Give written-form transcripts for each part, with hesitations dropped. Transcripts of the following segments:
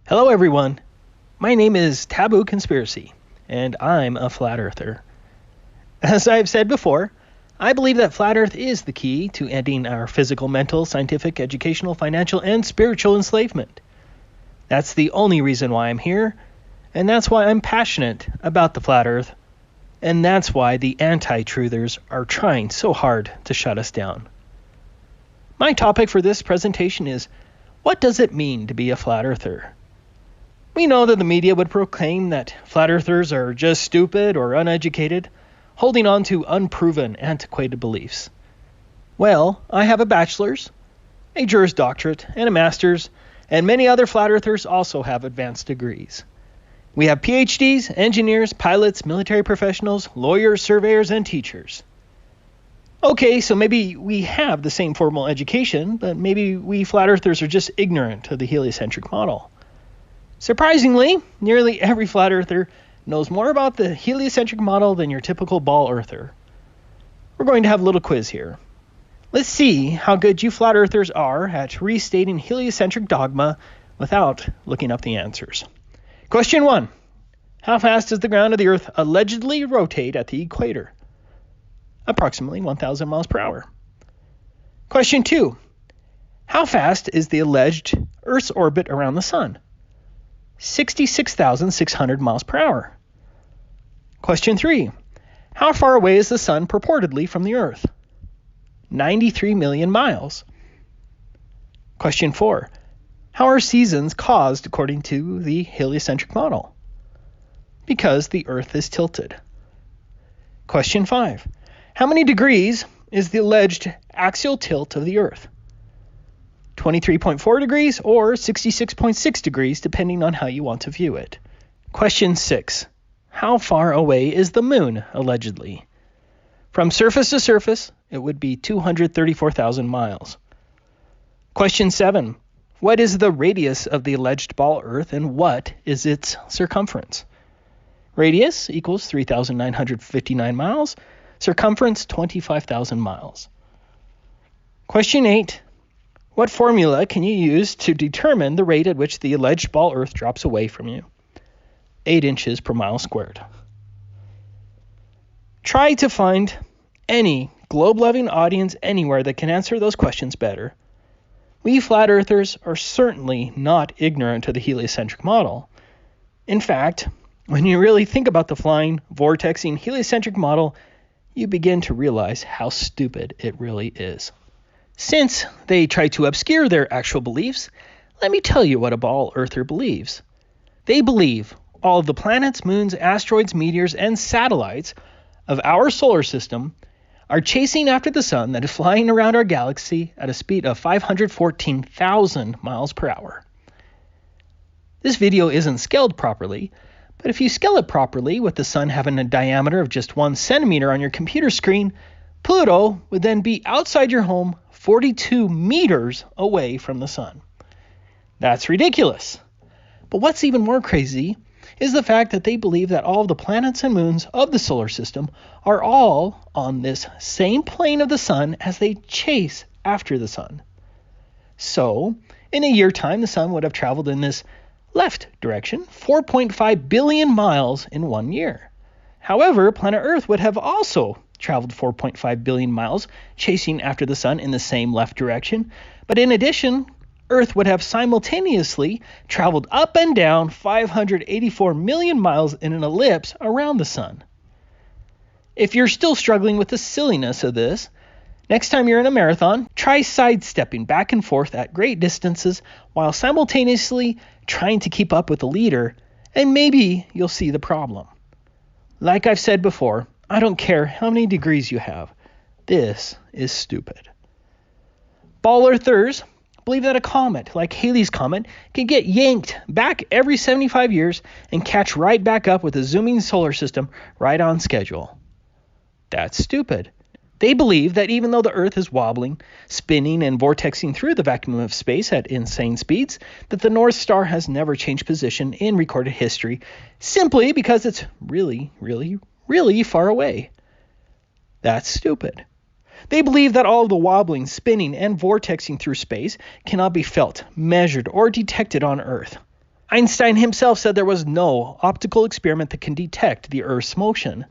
Hello everyone, my name is Taboo Conspiracy, and I'm a Flat Earther. As I've said before, I believe that Flat Earth is the key to ending our physical, mental, scientific, educational, financial, and spiritual enslavement. That's the only reason why I'm here, and that's why I'm passionate about the Flat Earth, and that's why the anti-truthers are trying so hard to shut us down. My topic for this presentation is, what does it mean to be a Flat Earther? We know that the media would proclaim that Flat Earthers are just stupid or uneducated, holding on to unproven, antiquated beliefs. Well, I have a bachelor's, a Juris Doctorate, and a master's, and many other Flat Earthers also have advanced degrees. We have PhDs, engineers, pilots, military professionals, lawyers, surveyors, and teachers. Okay, so maybe we have the same formal education, but maybe we Flat Earthers are just ignorant of the heliocentric model. Surprisingly, nearly every Flat Earther knows more about the heliocentric model than your typical ball earther. We're going to have a little quiz here. Let's see how good you Flat Earthers are at restating heliocentric dogma without looking up the answers. Question 1. How fast does the ground of the Earth allegedly rotate at the equator? Approximately 1,000 miles per hour. Question 2. How fast is the alleged Earth's orbit around the Sun? 66,600 miles per hour. Question 3. How far away is the Sun purportedly from the Earth? 93 million miles. Question 4. How are seasons caused according to the heliocentric model? Because the Earth is tilted. Question 5. How many degrees is the alleged axial tilt of the Earth? 23.4 degrees or 66.6 degrees, depending on how you want to view it. Question 6. How far away is the moon, allegedly? From surface to surface, it would be 234,000 miles. Question 7. What is the radius of the alleged ball Earth, and what is its circumference? Radius equals 3,959 miles. Circumference, 25,000 miles. Question 8. What formula can you use to determine the rate at which the alleged ball Earth drops away from you? 8 inches per mile squared. Try to find any globe-loving audience anywhere that can answer those questions better. We Flat Earthers are certainly not ignorant of the heliocentric model. In fact, when you really think about the flying, vortexing heliocentric model, you begin to realize how stupid it really is. Since they try to obscure their actual beliefs, let me tell you what a ball earther believes. They believe all of the planets, moons, asteroids, meteors, and satellites of our solar system are chasing after the sun that is flying around our galaxy at a speed of 514,000 miles per hour. This video isn't scaled properly, but if you scale it properly with the sun having a diameter of just 1 centimeter on your computer screen, Pluto would then be outside your home 42 meters away from the sun. That's ridiculous. But what's even more crazy is the fact that they believe that all of the planets and moons of the solar system are all on this same plane of the sun as they chase after the sun. So, in a year time, the sun would have traveled in this left direction 4.5 billion miles in 1 year. However, planet Earth would have also traveled 4.5 billion miles chasing after the sun in the same left direction, but in addition, Earth would have simultaneously traveled up and down 584 million miles in an ellipse around the sun. If you're still struggling with the silliness of this, next time you're in a marathon, try sidestepping back and forth at great distances while simultaneously trying to keep up with the leader, and maybe you'll see the problem. Like I've said before, I don't care how many degrees you have. This is stupid. Ball earthers believe that a comet, like Halley's Comet, can get yanked back every 75 years and catch right back up with a zooming solar system right on schedule. That's stupid. They believe that even though the Earth is wobbling, spinning, and vortexing through the vacuum of space at insane speeds, that the North Star has never changed position in recorded history simply because it's really, really, really far away. That's stupid. They believe that all of the wobbling, spinning, and vortexing through space cannot be felt, measured, or detected on Earth. Einstein himself said there was no optical experiment that can detect the Earth's motion.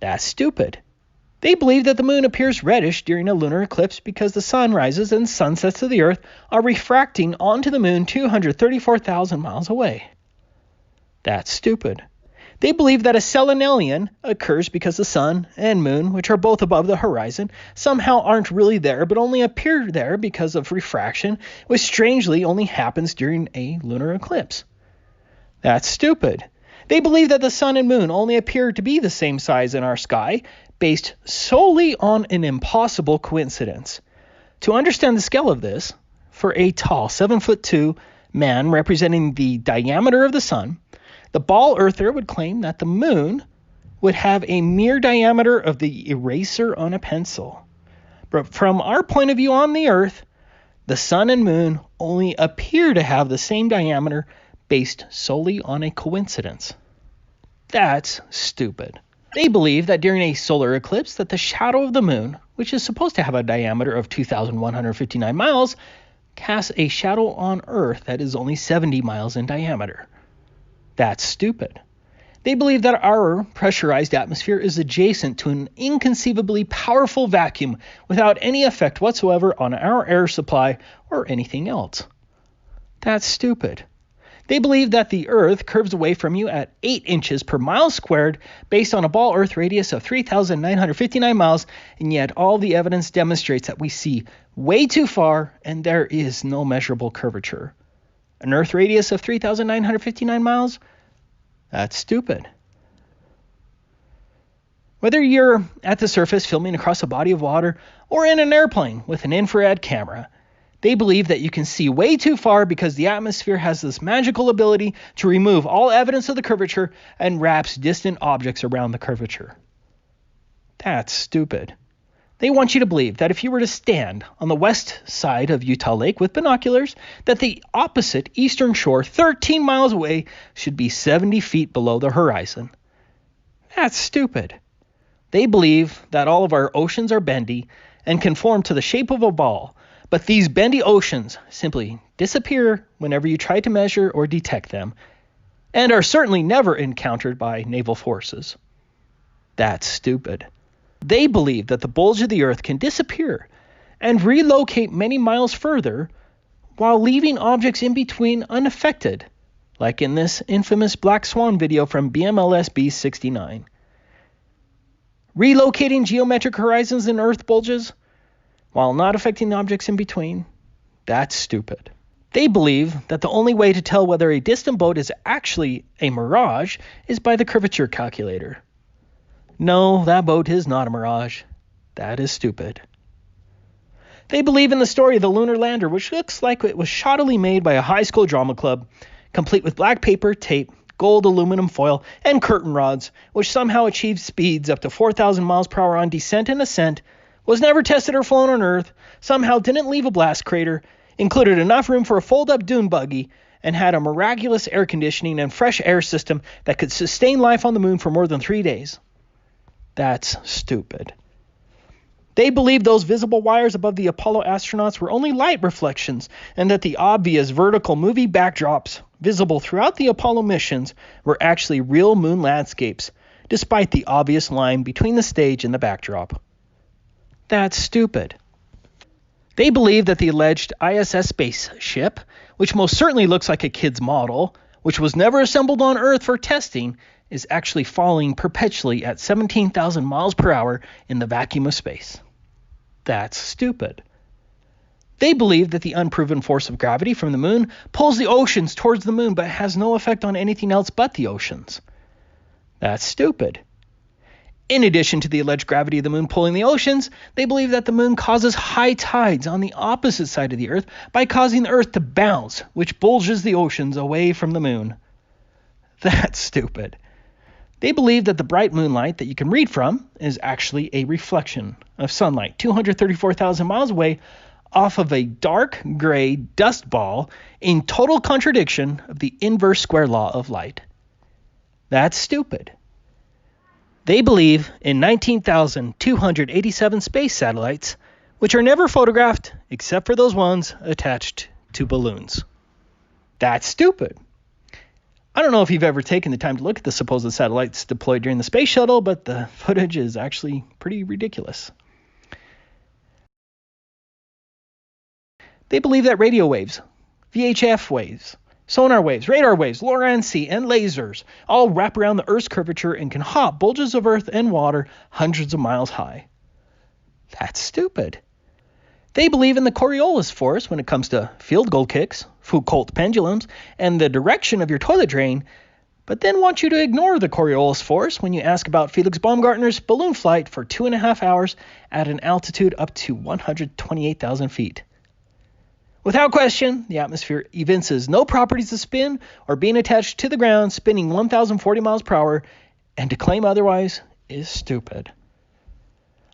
That's stupid. They believe that the moon appears reddish during a lunar eclipse because the sun rises and sunsets of the Earth are refracting onto the moon 234,000 miles away. That's stupid. They believe that a selenelion occurs because the sun and moon, which are both above the horizon, somehow aren't really there but only appear there because of refraction, which strangely only happens during a lunar eclipse. That's stupid. They believe that the sun and moon only appear to be the same size in our sky, based solely on an impossible coincidence. To understand the scale of this, for a tall 7'2" man representing the diameter of the sun, the ball earther would claim that the moon would have a mere diameter of the eraser on a pencil. But from our point of view on the Earth, the sun and moon only appear to have the same diameter based solely on a coincidence. That's stupid. They believe that during a solar eclipse that the shadow of the moon, which is supposed to have a diameter of 2,159 miles, casts a shadow on Earth that is only 70 miles in diameter. That's stupid. They believe that our pressurized atmosphere is adjacent to an inconceivably powerful vacuum without any effect whatsoever on our air supply or anything else. That's stupid. They believe that the Earth curves away from you at 8 inches per mile squared based on a ball Earth radius of 3,959 miles, and yet all the evidence demonstrates that we see way too far and there is no measurable curvature. An Earth radius of 3,959 miles? That's stupid. Whether you're at the surface filming across a body of water or in an airplane with an infrared camera, they believe that you can see way too far because the atmosphere has this magical ability to remove all evidence of the curvature and wraps distant objects around the curvature. That's stupid. They want you to believe that if you were to stand on the west side of Utah Lake with binoculars, that the opposite eastern shore 13 miles away should be 70 feet below the horizon. That's stupid. They believe that all of our oceans are bendy and conform to the shape of a ball, but these bendy oceans simply disappear whenever you try to measure or detect them, and are certainly never encountered by naval forces. That's stupid. They believe that the bulge of the Earth can disappear and relocate many miles further while leaving objects in between unaffected, like in this infamous Black Swan video from BMLS B69. Relocating geometric horizons in Earth bulges while not affecting objects in between, that's stupid. They believe that the only way to tell whether a distant boat is actually a mirage is by the curvature calculator. No, that boat is not a mirage. That is stupid. They believe in the story of the lunar lander, which looks like it was shoddily made by a high school drama club, complete with black paper, tape, gold aluminum foil, and curtain rods, which somehow achieved speeds up to 4,000 miles per hour on descent and ascent, was never tested or flown on Earth, somehow didn't leave a blast crater, included enough room for a fold-up dune buggy, and had a miraculous air conditioning and fresh air system that could sustain life on the moon for more than 3 days. That's stupid. They believe those visible wires above the Apollo astronauts were only light reflections, and that the obvious vertical movie backdrops visible throughout the Apollo missions were actually real moon landscapes, despite the obvious line between the stage and the backdrop. That's stupid. They believe that the alleged ISS spaceship, which most certainly looks like a kid's model, which was never assembled on Earth for testing, is actually falling perpetually at 17,000 miles per hour in the vacuum of space. That's stupid. They believe that the unproven force of gravity from the moon pulls the oceans towards the moon but has no effect on anything else but the oceans. That's stupid. In addition to the alleged gravity of the moon pulling the oceans, they believe that the moon causes high tides on the opposite side of the Earth by causing the Earth to bounce, which bulges the oceans away from the moon. That's stupid. They believe that the bright moonlight that you can read from is actually a reflection of sunlight 234,000 miles away off of a dark gray dust ball, in total contradiction of the inverse square law of light. That's stupid. They believe in 19,287 space satellites, which are never photographed except for those ones attached to balloons. That's stupid. I don't know if you've ever taken the time to look at the supposed satellites deployed during the space shuttle, but the footage is actually pretty ridiculous. They believe that radio waves, VHF waves, sonar waves, radar waves, Lorentz, and lasers all wrap around the Earth's curvature and can hop bulges of earth and water hundreds of miles high. That's stupid. They believe in the Coriolis force when it comes to field goal kicks, Foucault pendulums, and the direction of your toilet drain, but then want you to ignore the Coriolis force when you ask about Felix Baumgartner's balloon flight for 2.5 hours at an altitude up to 128,000 feet. Without question, the atmosphere evinces no properties of spin or being attached to the ground spinning 1,040 miles per hour, and to claim otherwise is stupid.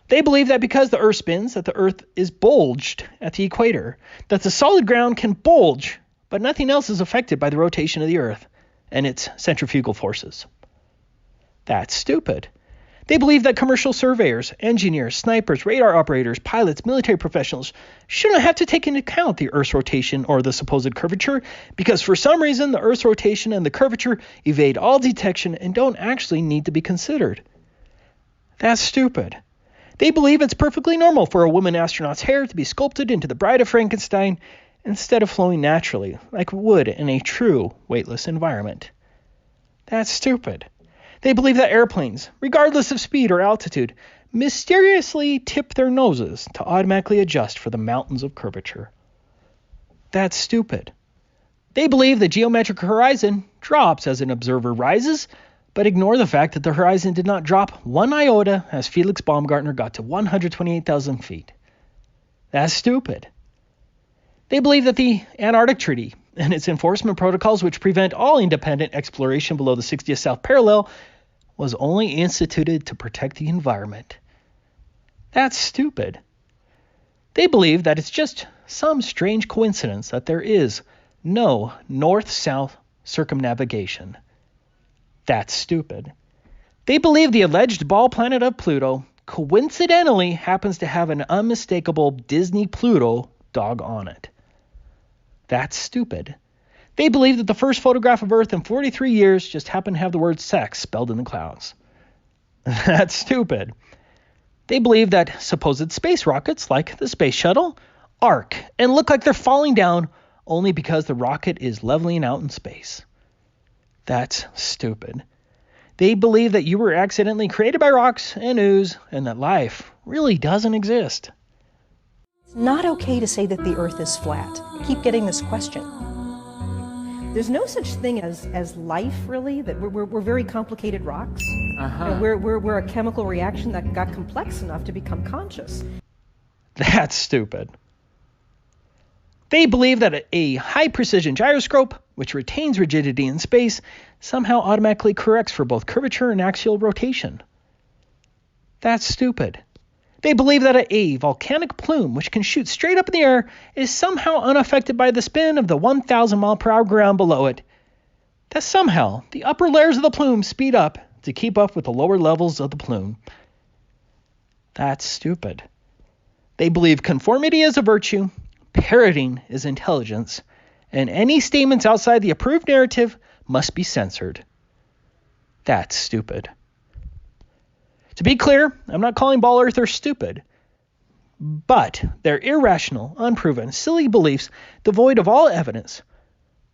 They believe that because the Earth spins, that the Earth is bulged at the equator, that the solid ground can bulge, but nothing else is affected by the rotation of the Earth and its centrifugal forces. That's stupid. They believe that commercial surveyors, engineers, snipers, radar operators, pilots, military professionals shouldn't have to take into account the Earth's rotation or the supposed curvature, because for some reason the Earth's rotation and the curvature evade all detection and don't actually need to be considered. That's stupid. They believe it's perfectly normal for a woman astronaut's hair to be sculpted into the Bride of Frankenstein instead of flowing naturally, like it would in a true weightless environment. That's stupid. They believe that airplanes, regardless of speed or altitude, mysteriously tip their noses to automatically adjust for the mountains of curvature. That's stupid. They believe the geometric horizon drops as an observer rises, but ignore the fact that the horizon did not drop one iota as Felix Baumgartner got to 128,000 feet. That's stupid. They believe that the Antarctic Treaty and its enforcement protocols, which prevent all independent exploration below the 60th south parallel, was only instituted to protect the environment. That's stupid. They believe that it's just some strange coincidence that there is no north-south circumnavigation. That's stupid. They believe the alleged ball planet of Pluto coincidentally happens to have an unmistakable Disney Pluto dog on it. That's stupid. They believe that the first photograph of Earth in 43 years just happened to have the word sex spelled in the clouds. That's stupid. They believe that supposed space rockets, like the space shuttle, arc and look like they're falling down only because the rocket is leveling out in space. That's stupid. They believe that you were accidentally created by rocks and ooze and that life really doesn't exist. It's not okay to say that the Earth is flat. I keep getting this question. There's no such thing as life, really, that we're very complicated rocks. And we're a chemical reaction that got complex enough to become conscious. That's stupid. They believe that a high-precision gyroscope, which retains rigidity in space, somehow automatically corrects for both curvature and axial rotation. That's stupid. They believe that a volcanic plume, which can shoot straight up in the air, is somehow unaffected by the spin of the 1,000 mile per hour ground below it. That somehow the upper layers of the plume speed up to keep up with the lower levels of the plume. That's stupid. They believe conformity is a virtue, parroting is intelligence, and any statements outside the approved narrative must be censored. That's stupid. To be clear, I'm not calling ball earthers stupid, but their irrational, unproven, silly beliefs, devoid of all evidence,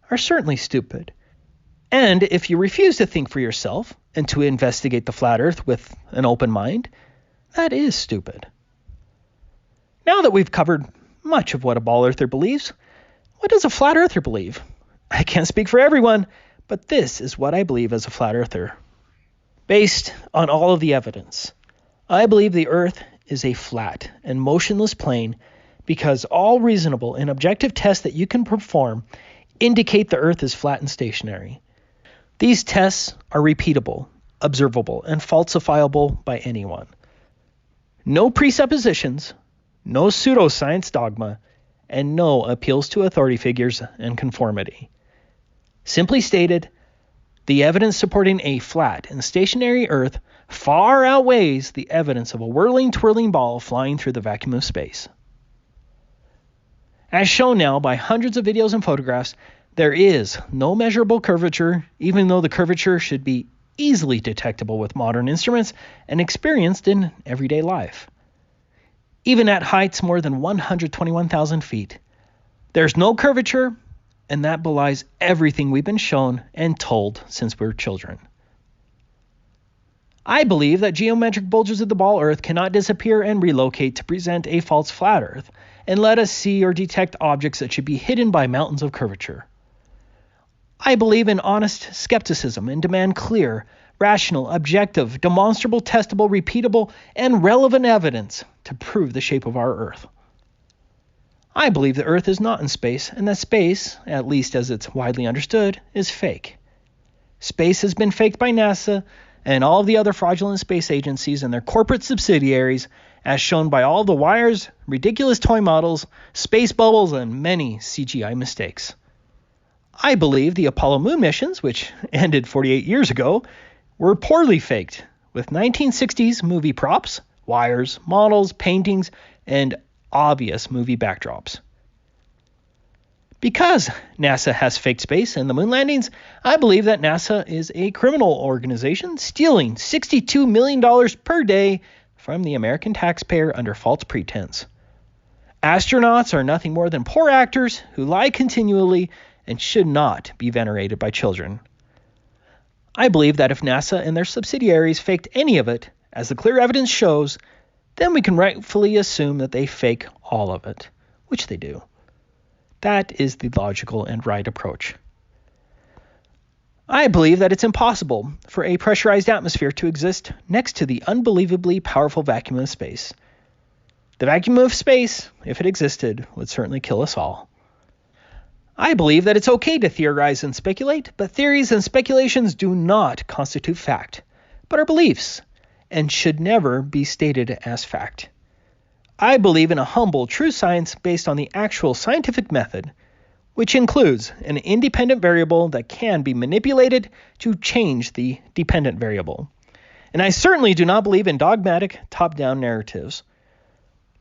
are certainly stupid. And if you refuse to think for yourself and to investigate the flat earth with an open mind, that is stupid. Now that we've covered much of what a ball earther believes, what does a flat earther believe? I can't speak for everyone, but this is what I believe as a flat earther. Based on all of the evidence, I believe the Earth is a flat and motionless plane because all reasonable and objective tests that you can perform indicate the Earth is flat and stationary. These tests are repeatable, observable, and falsifiable by anyone. No presuppositions, no pseudoscience dogma, and no appeals to authority figures and conformity. Simply stated, the evidence supporting a flat and stationary Earth far outweighs the evidence of a whirling, twirling ball flying through the vacuum of space. As shown now by hundreds of videos and photographs, There is no measurable curvature, even though the curvature should be easily detectable with modern instruments and experienced in everyday life. Even at heights more than 121,000 feet, there's no curvature, and that belies everything we've been shown and told since we were children. I believe that geometric bulges of the ball Earth cannot disappear and relocate to present a false flat Earth and let us see or detect objects that should be hidden by mountains of curvature. I believe in honest skepticism and demand clear, rational, objective, demonstrable, testable, repeatable, and relevant evidence to prove the shape of our Earth. I believe the Earth is not in space, and that space, at least as it's widely understood, is fake. Space has been faked by NASA and all of the other fraudulent space agencies and their corporate subsidiaries, as shown by all the wires, ridiculous toy models, space bubbles, and many CGI mistakes. I believe the Apollo moon missions, which ended 48 years ago, were poorly faked, with 1960s movie props, wires, models, paintings, and obvious movie backdrops. Because NASA has faked space and the moon landings, I believe that NASA is a criminal organization stealing $62 million per day from the American taxpayer under false pretense. Astronauts are nothing more than poor actors who lie continually and should not be venerated by children. I believe that if NASA and their subsidiaries faked any of it, as the clear evidence shows, then we can rightfully assume that they fake all of it, which they do. That is the logical and right approach. I believe that it's impossible for a pressurized atmosphere to exist next to the unbelievably powerful vacuum of space. The vacuum of space, if it existed, would certainly kill us all. I believe that it's okay to theorize and speculate, but theories and speculations do not constitute fact, but are beliefs, and should never be stated as fact. I believe in a humble, true science based on the actual scientific method, which includes an independent variable that can be manipulated to change the dependent variable. And I certainly do not believe in dogmatic, top-down narratives.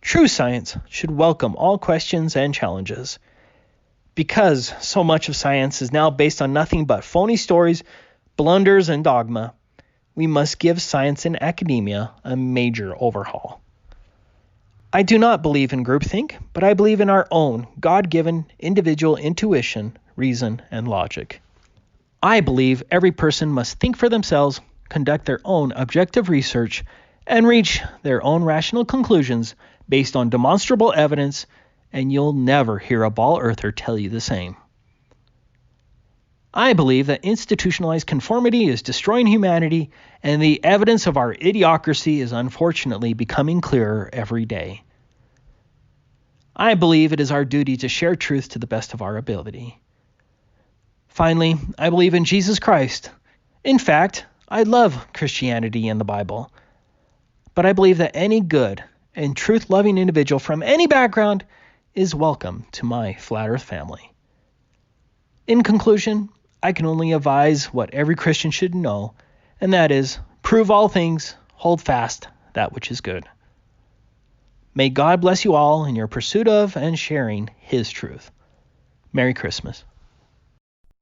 True science should welcome all questions and challenges. Because so much of science is now based on nothing but phony stories, blunders, and dogma, we must give science and academia a major overhaul. I do not believe in groupthink, but I believe in our own God-given individual intuition, reason, and logic. I believe every person must think for themselves, conduct their own objective research, and reach their own rational conclusions based on demonstrable evidence, and you'll never hear a ball earther tell you the same. I believe that institutionalized conformity is destroying humanity, and the evidence of our idiocracy is unfortunately becoming clearer every day. I believe it is our duty to share truth to the best of our ability. Finally, I believe in Jesus Christ. In fact, I love Christianity and the Bible. But I believe that any good and truth-loving individual from any background is welcome to my Flat Earth family. In conclusion, I can only advise what every Christian should know, and that is, prove all things, hold fast that which is good. May God bless you all in your pursuit of and sharing His truth. Merry Christmas.